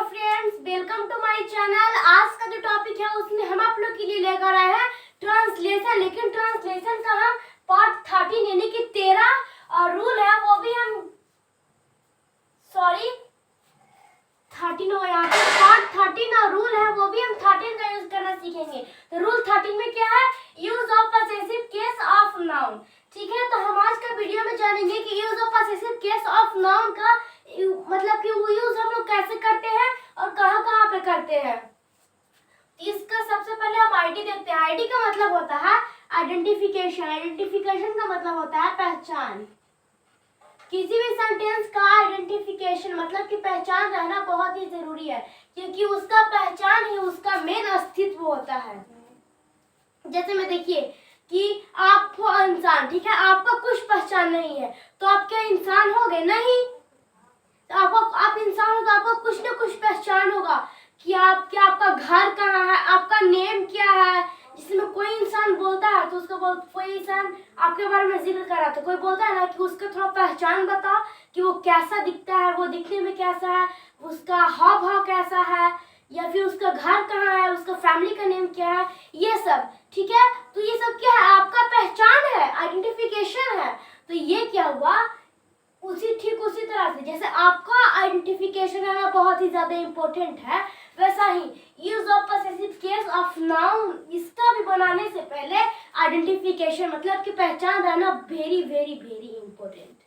Friends, welcome to my channel. आज का जो टॉपिक है उसमें हम आप लोग के लिए लेकर आए हैं ट्रांसलेशन। लेकिन ट्रांसलेशन का हम पार्ट 13 यानी कि 13 और रूल है वो भी हम 13 हो यहाँ पे पार्ट 13 और रूल है वो भी हम 13 का यूज करना सीखेंगे। तो रूल 13 में क्या है? Use of possessive case of noun. ठीक है, तो हम आज का वीडियो में जानेंगे कि use of possessive case of noun का मतलब कि वो यूज हम लोग कैसे करते हैं और कहाँ कहाँ पे करते हैं। इसका सबसे पहले हम आईडी देखते हैं। आईडी का मतलब होता है आइडेंटिफिकेशन। आइडेंटिफिकेशन का मतलब होता है पहचान। किसी भी सेंटेंस का आइडेंटिफिकेशन मतलब कि पहचान रहना बहुत ही जरूरी है, क्योंकि उसका पहचान ही उसका मेन अस्तित्व होता है। जैसे में देखिए कि आप हो इंसान, ठीक है, आपका कुछ पहचान नहीं है तो आप क्या इंसान हो गए? नहीं। तो आप इंसान हो तो आपको कुछ ना कुछ पहचान होगा कि आपका घर कहाँ है, आपका नेम क्या है। जिसमें कोई इंसान बोलता है तो उसको कोई इंसान आपके बारे में जिक्र करा तो कोई बोलता है ना कि उसका थोड़ा पहचान बताओ कि वो कैसा दिखता है, वो दिखने में कैसा है, उसका हाव भाव कैसा है, या फिर उसका घर कहाँ है, उसका फैमिली का नेम क्या है, ये सब। ठीक है, तो ये सब क्या है? आपका पहचान है, आइडेंटिफिकेशन है। तो ये क्या हुआ? ठीक उसी तरह से जैसे आपका आइडेंटिफिकेशन है बहुत ही ज्यादा इम्पोर्टेंट है, वैसा ही use of possessive case of noun, इसका भी बनाने से पहले आइडेंटिफिकेशन मतलब कि पहचान रहना वेरी वेरी वेरी इम्पोर्टेंट।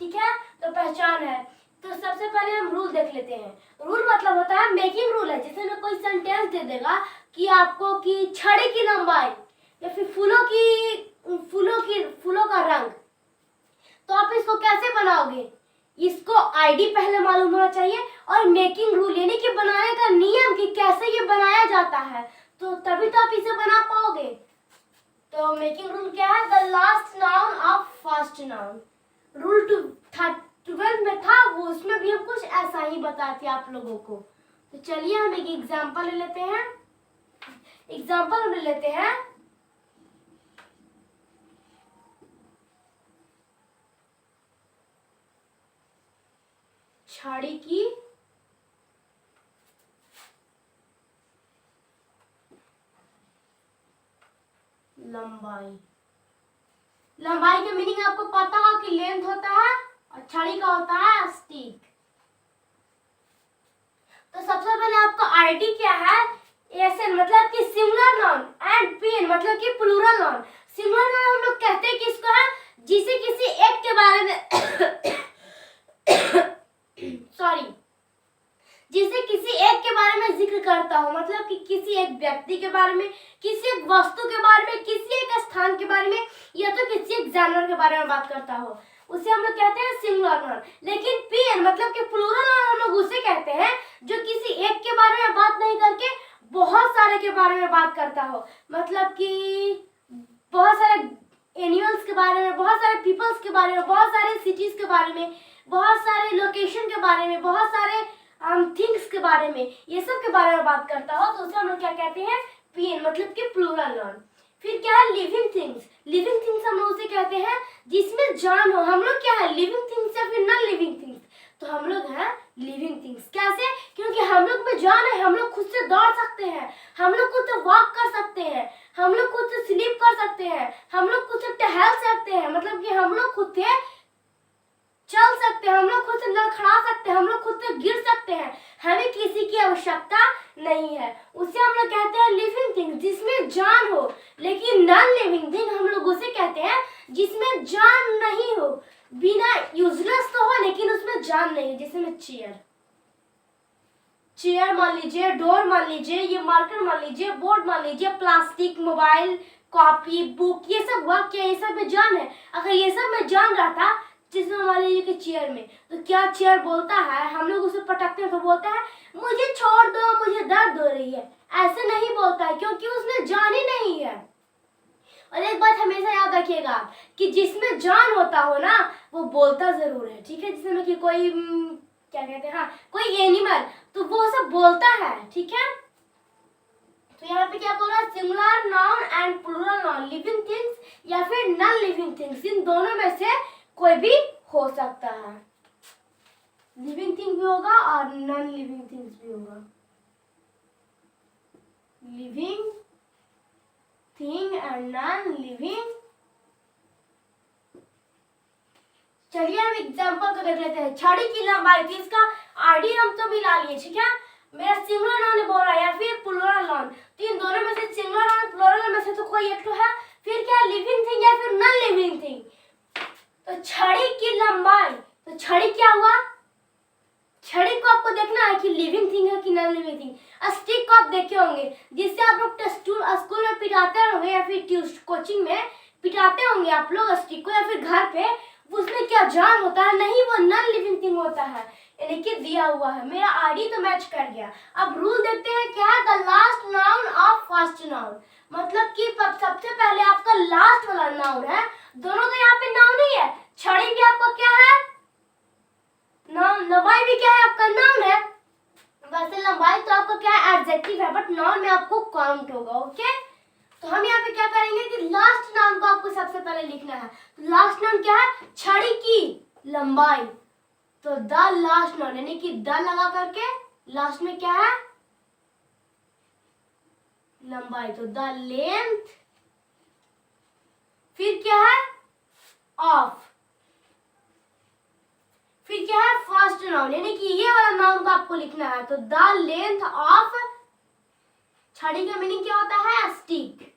ठीक है, तो पहचान है। तो सबसे पहले हम रूल देख लेते हैं। रूल मतलब होता है मेकिंग रूल है। जैसे मैं कोई सेंटेंस दे देगा कि आपको कि छड़ी की लंबाई या फिर फूलों का रंग, तो आप इसको कैसे बनाओगे? इसको आईडी पहले मालूम होना चाहिए और मेकिंग रूल यानी कि बनाने का नियम कि कैसे ये बनाया जाता है, तो तभी तो आप इसे बना पाओगे। तो मेकिंग रूल क्या है? The last noun of first noun. Rule 12 में था वो, उसमें भी हम कुछ ऐसा ही बताते आप लोगों को। तो चलिए हम एक एग्जाम्पल ले लेते हैं। छड़ी की लंबाई का मीनिंग आपको पता हो कि लेंथ होता है और छड़ी का होता है स्टिक। तो सबसे पहले आपका आईडी क्या है? एसएन मतलब कि सिंगुलर नाउन एंड पीएन मतलब कि प्लूरल नाउन। सिंगुलर नाउन हम लोग कहते हैं किसको है? जिसे किसी एक के बारे में जिसे किसी एक के बारे में जिक्र करता हो, मतलब कि किसी एक व्यक्ति के बारे में, किसी एक वस्तु के बारे में, किसी एक स्थान के बारे में, या तो किसी एक जानवर के बारे में बात करता हो, उसे हम लोग कहते हैं सिंगुलर नाउन। लेकिन पीएन मतलब कि प्लूरल नाउन हम लोग उसे कहते हैं जो किसी एक के बारे में बात नहीं करके बहुत सारे के बारे में बात करता हो। मतलब कि बहुत सारे एनिमल्स के बारे में, बहुत सारे पीपल्स के बारे में, बहुत सारे सिटीज के बारे में, बहुत सारे लोकेशन के बारे में, बहुत सारे थिंग्स के बारे में, ये सब के बारे में बात करता हो तो उसे हम लोग क्या कहते हैं? पीएन मतलब कि प्लूरल नाउन। फिर क्या है? Living things. लिविंग थिंग्स हम लोग उसे कहते हैं जिसमें जान हो। हम लोग क्या है? लिविंग थिंग्स या फिर नॉन लिविंग थिंग्स। तो हम लोग हैं लिविंग थिंग्स। कैसे? क्योंकि हम लोग में जान है, हम लोग खुद से दौड़ सकते हैं, हम लोग खुद से वॉक कर सकते हैं, हम लोग खुद से स्लीप कर सकते हैं, हम लोग खुद से टहल सकते हैं, मतलब कि हम लोग खुद से चल सकते हैं, हम लोग खुद से लड़खड़ा सकते हैं, हम लोग खुद से गिर सकते हैं, हमें किसी की आवश्यकता नहीं है। उसे हम लोग कहते हैं लिविंग थिंग जिसमें जान हो। लेकिन नॉन लिविंग थिंग हम लोग उसे कहते हैं जिसमें जान नहीं हो, बिना यूजलेस तो हो लेकिन उसमें जान नहीं हो। जैसे में चेयर मान लीजिए, डोर मान लीजिए, ये मार्कर मान लीजिए, बोर्ड मान लीजिए, प्लास्टिक, मोबाइल, कॉपी, बुक, ये सब हुआ क्या? ये सब में जान है। अगर ये सब में जान रहता जिसमें मान लीजिए कि चेयर में, तो क्या चेयर बोलता है? हम लोग उसे पटकते हैं तो बोलता है मुझे छोड़ दो, मुझे दर्द हो रही है। ऐसे नहीं बोलता है क्योंकि उसमें जान ही नहीं है। और एक बात हमेशा याद रखिएगा कि जिसमें जान होता हो ना वो बोलता जरूर है। ठीक है, जिसमें कि कोई क्या कहते हैं, हाँ, कोई एनिमल, तो वो सब बोलता है। ठीक है, तो यहाँ पे क्या बोल रहा है? Singular noun and plural noun, living things या फिर नॉन लिविंग थिंग्स, इन दोनों में से कोई भी हो सकता है। लिविंग थिंग भी होगा और नॉन लिविंग थिंग्स भी होगा, living thing and non living. चलिए हम एग्जांपल को देख लेते हैं। छड़ी की लंबाई थी, इसका आरडी हम तो मिला लिए, ठीक है। मेरा सिंगुलर नाउन बोला या फिर प्लूरल नाउन, तो इन दोनों में से सिंगुलर नाउन प्लूरल में से तो कोई एक तो है, फिर क्या लिविंग थिंग या फिर नॉन लिविंग थिंग। तो छड़ी की लंबाई, तो छड़ी क्या हुआ, छड़ी को आपको देखना है कि लिविंग थिंग है कि नॉन लिविंग थिंग। स्टिक को आप देखे होंगे, जिससे आप लोग स्कूल में पिटाते होंगे या फिर कोचिंग में पिटाते होंगे आप लोग स्टिक को, या फिर घर पे, उसमें क्या जान होता है, नहीं वो नॉन लिविंग थिंग होता है, यानी कि दिया हुआ है। मेरा आईडी तो मैच कर गया। अब रूल देखते हैं क्या है, the last noun of first noun, मतलब कि सबसे पहले आपका लास्ट वाला नाउन है, दोनों तो यहाँ पे नाउन ही है। छड़ी भी आपका क्या है, नाउन, लंबाई भी क्या है आपका नाउन है। वैसे लंबाई तो आपका क्या है, एडजेक्टिव है, बट नाउन में आपको काउंट होगा, ओके। तो हम यहाँ पे क्या करेंगे कि लास्ट नाउन को आपको सबसे पहले लिखना है। तो लास्ट नाउन क्या है, छड़ी की लंबाई, तो द लास्ट नाउन, यानी कि द लगा करके लास्ट में क्या है, लंबाई, तो द लेंथ, फिर क्या है, ऑफ, फिर क्या है, फर्स्ट नाउन, यानी कि ये वाला नाउन को आपको लिखना है। तो द लेंथ ऑफ, छड़ी का मीनिंग क्या होता है, stick,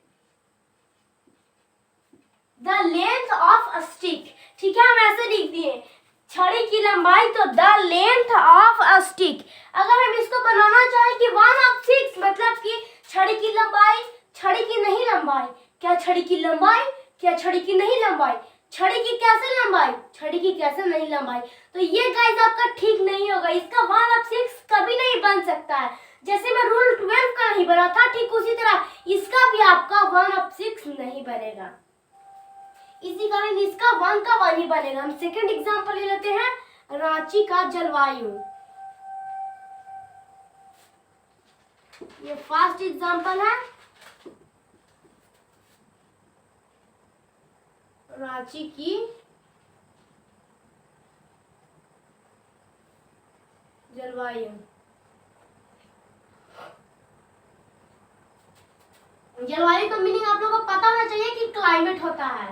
the length of a stick, ठीक है। हम ऐसे लिख दिए, छड़ी की लंबाई, तो the length of a stick. अगर हम इसको बनाना चाहें कि 1/6, मतलब कि छड़ी की लंबाई, छड़ी की नहीं लंबाई, क्या छड़ी की लंबाई, क्या छड़ी की नहीं लंबाई, छड़ी की कैसे लंबाई, छड़ी की कैसे नहीं लंबाई, तो ये गाइस आपका ठीक नहीं होगा, इसका 1/6 कभी नहीं बन सकता है। जैसे मैं रूल 12 का नहीं बना था, ठीक उसी तरह इसका भी आपका 1/6 नहीं बनेगा, इसी कारण इसका 1 का 1 ही बनेगा। हम सेकंड एग्जांपल ले लेते हैं, रांची का जलवायु। ये फर्स्ट एग्जांपल है, रांची की जलवायु। जलवायु का मीनिंग आप लोगों को पता होना चाहिए कि क्लाइमेट होता है।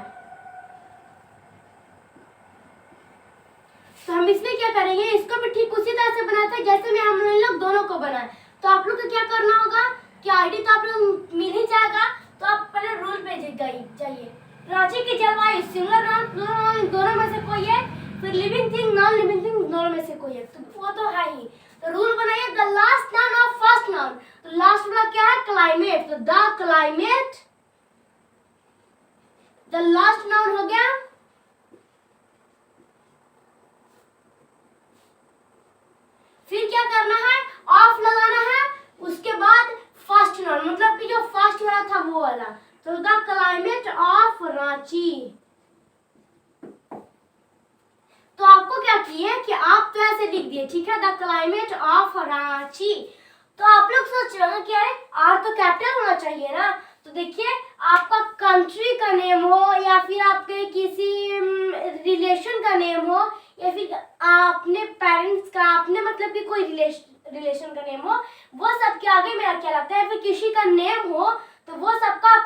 तो हम इसमें क्या करेंगे, इसको भी ठीक उसी तरह से बनाया था जैसे में हम लोग दोनों को बनाए। तो आप लोग को क्या करना होगा कि आईडी तो आप लोग मिल ही जाएगा, तो आप पहले रूल पे जाइए। रांची की जलवायु, सिंगुलर नाउन प्लूरल नाउन दोनों में से कोई एक, फिर living thing non living thing दोनों में से कोई एक, तो वो तो है ही। तो रूल बनाइए, the last noun of first noun, तो लास्ट वाला क्या है, क्लाइमेट, तो the climate, the last noun हो गया। फिर क्या करना है, ऑफ लगाना है, उसके बाद फर्स्ट नाउन, मतलब कि जो फर्स्ट वाला था वो वाला, तो द क्लाइमेट ऑफ रांची। तो आपको क्या किए कि आप तो ऐसे लिख दिए, ठीक है, द क्लाइमेट ऑफ रांची। तो आप लोग सोच रहे हो कि अरे आर तो कैपिटल होना चाहिए ना, तो देखिए आपका कंट्री का नेम हो या फिर आपके किसी रिलेशन का नेम हो या फिर अपने पेरेंट्स का, अपने मतलब कि कोई रिलेशन का नेम हो, वो सबके आगे मेरा क्या लगता है, फिर किसी का नेम हो तो वो सबका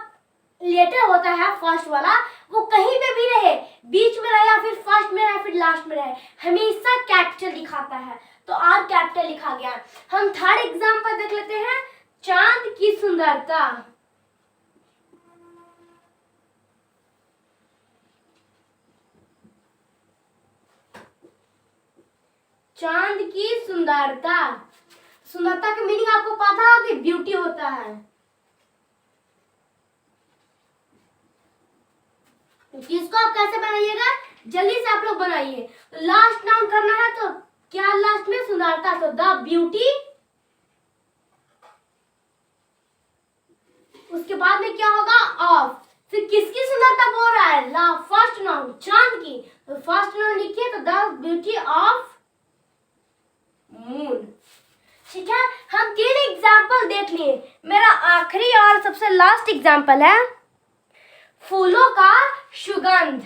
लेटर होता है फर्स्ट वाला, वो कहीं पे भी रहे, बीच में रहे या फिर फर्स्ट में रहे फिर लास्ट में रहे, हमेशा कैपिटल दिखाता है, तो आर कैपिटल लिखा गया। हम थर्ड एग्जांपल देख लेते हैं, चांद की सुंदरता। चांद की सुंदरता, सुंदरता का मीनिंग आपको पता हो कि ब्यूटी होता है। इसको आप कैसे बनाइएगा, जल्दी से आप लोग बनाइए। तो लास्ट नाउन करना है, तो क्या लास्ट में सुंदरता, तो द ब्यूटी, उसके बाद में क्या होगा, ऑफ, फिर किसकी सुंदरता बोल रहा है, ला फर्स्ट नाउन चांद की, तो फर्स्ट नाउन लिखिए, तो द ब्यूटी ऑफ मून, ठीक है। हम 3 एग्जाम्पल देख लिए, मेरा आखिरी और सबसे लास्ट एग्जाम्पल है फूलों का सुगंध।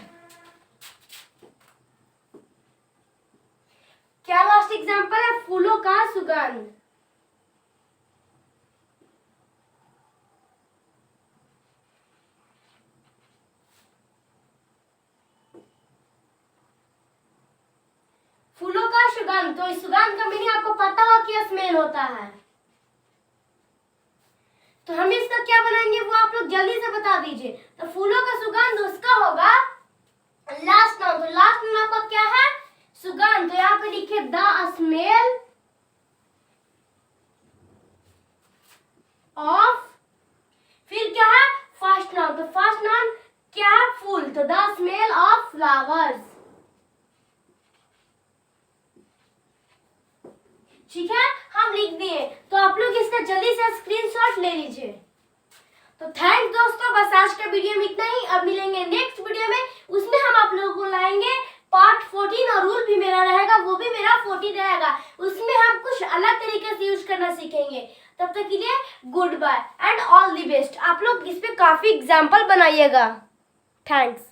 क्या लास्ट एग्जाम्पल है? फूलों का सुगंध। फूलों का सुगंध, तो इस सुगंध का मीनिंग आपको पता होगा क्या स्मेल होता है। तो हम इसका क्या बनाएंगे वो आप लोग जल्दी से बता दीजिए। तो फूलों का सुगंध उसका होगा लास्ट नाउन। तो लास्ट नाउन आपका क्या है? सुगंध। तो यहाँ पे लिखे द स्मेल ऑफ, फिर क्या है? First noun. तो फर्स्ट नाउन क्या है? फूल। तो द स्मेल ऑफ फ्लावर्स। ठीक है, हम लिख दिए। तो आप लोग इसका जल्दी से स्क्रीनशॉट ले लीजिए। तो थैंक्स दोस्तों, बस आज का वीडियो में इतना ही। अब मिलेंगे नेक्स्ट वीडियो में, उसमें हम आप लोगों को लाएंगे पार्ट 14 और रूल भी मेरा रहेगा, वो भी मेरा 40 रहेगा। उसमें हम कुछ अलग तरीके से यूज करना सीखेंगे। तब तक के लिए goodbye and all the best. आप लोग इस पे काफी एग्जाम्पल बनाइएगा। थैंक्स।